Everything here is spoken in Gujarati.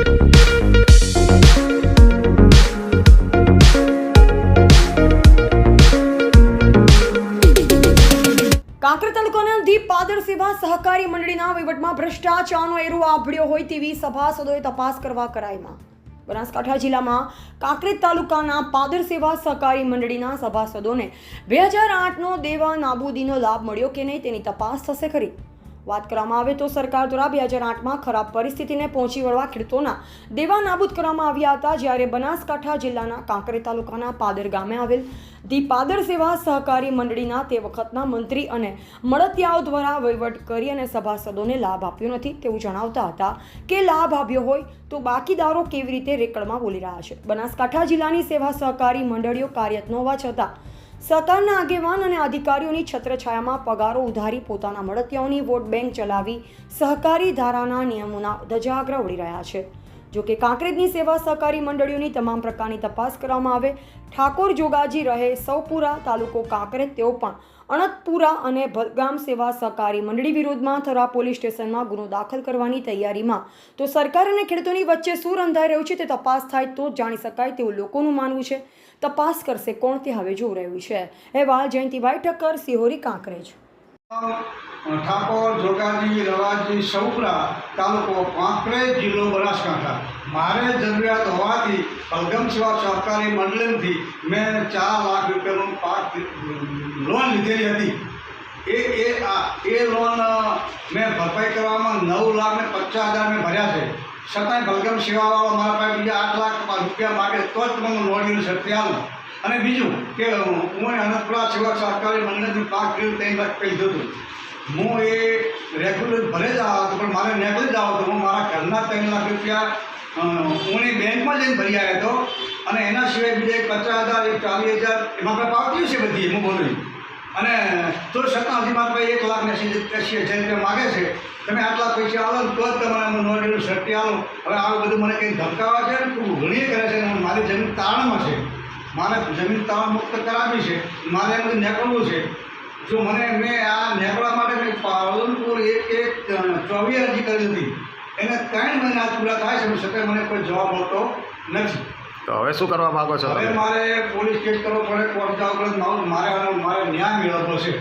કાંકરેજ તાલુકાના દીપાદર સેવા સહકારી મંડળીના વહીવટમાં ભ્રષ્ટાચારનો એરો આભળ્યો હોય તેવી સભાસદોએ તપાસ કરવા કરાઈમાં બનાસકાંઠા જિલ્લામાં કાંકરેજ તાલુકાના પાદર સેવા સહકારી મંડળીના સભાસદોને 2008નો દેવા નાબૂદીનો લાભ મળ્યો કે નહીં તેની તપાસ થશે ખરી। વાત કરવામાં આવે તો સરકાર દ્વારા 2008માં ખરાબ પરિસ્થિતિને પહોંચી વળવા ખેડૂતોના દેવા નાબૂદ કરવામાં આવ્યા હતા, જ્યારે બનાસકાંઠા જિલ્લાના કાંકરેજ તાલુકાના પાદર ગામે આવેલ દીપાદર સેવા સહકારી મંડળીના તે વખતના મંત્રી અને મળતિયાઓ દ્વારા વહીવટ કરી અને સભાસદોને લાભ આપ્યો નથી તેવું જણાવતા હતા કે લાભ આપ્યો હોય તો બાકીદારો કેવી રીતે રેકર્ડમાં બોલી રહ્યા છે। બનાસકાંઠા જિલ્લાની સેવા સહકારી મંડળીઓ કાર્યરત ન હોવા છતાં સરકારના આગેવાન અને અધિકારીઓની છત્રછાયામાં પગારો ઉધારી પોતાના મળતિયાઓની વોટ બેંક ચલાવી સહકારી ધારાના નિયમોના ધજાગરા ઉડી રહ્યા છે। જો કે કાંકરેજની સેવા સહકારી મંડળીઓની તમામ પ્રકારની તપાસ કરવામાં આવે। ઠાકોર જોગાજી રહે સૌપુરા તાલુકો કાંકરેજ, તેઓ પણ અણતપુરા અને ભલગામ સેવા સહકારી મંડળી વિરુદ્ધમાં થરા પોલીસ સ્ટેશનમાં ગુનો દાખલ કરવાની તૈયારીમાં। તો સરકાર અને ખેડૂતોની વચ્ચે શું રંધાઈ રહ્યું છે તે તપાસ થાય તો જ જાણી શકાય તેવું લોકોનું માનવું છે। તપાસ કરશે કોણ તે હવે જોઈ રહ્યું છે। અહેવાલ જયંતિભાઈ ઠક્કર, સિહોરી, કાંકરેજ। ઠાકોર જોગાજી રવાજી સૌપુરા તાલુકો કાંકરેજ, જિલ્લો બનાસકાંઠા। મારે જરૂરિયાત હોવાથી ભલગામ સેવા સહકારી મંડળીથી મેં 4 લાખ રૂપિયાનું પાક લોન લીધેલી હતી। એ લોન મેં ભરપાઈ કરવામાં 9,50,000 મેં ભર્યા છે, છતાંય ભલગામ સેવાવાળો મારા પાસે બીજા 8 લાખ રૂપિયા માગે તો જ તમે લોન શક્તિ આવો। અને બીજું કે હું અનંતપુરા સેવા સહકારી મંડળથી પાક ખરીદ 3 લાખ કહી દીધું। હું એ રેગ્યુલર ભરે જ આવ્યો હતો, પણ મારે નીકળી જ આવ્યો હતો। હું મારા ઘરના 3 લાખ રૂપિયા હું એ બેંકમાં જઈને ભરી આવ્યો હતો, અને એના સિવાય બીજા 50,000 40,000 એમાં આપણે પાવતીઓ છે બધી, હું બોલું। અને તો છતાં હજી મારા પાસે 1,80,000 રૂપિયા માગે છે। તમે આટલા પૈસા આવો તો જ તમારે નોંધણીનું શક્તિ આવો। હવે આવું બધું મને કંઈ ધમકાવા છે, ખૂબ ઘણી કરે છે। મારી જમીન તારણમાં છે, મારે જમીન તારણ મુક્ત કરાવી છે, મારે એમ નીકળવું છે। જો મેં આ નીકળવા માટે મેં પાલનપુર 24 અરજી કરી હતી, એને 3 મહિના પૂરા થાય છે, છતાં મને કોઈ જવાબ મળતો નથી। તો હવે શું કરવા માગો છો? હવે મારે પોલીસ કેસ કરવો પડે, કોર્ટ જવું પડે, મારે ન્યાય મેળવવો છે।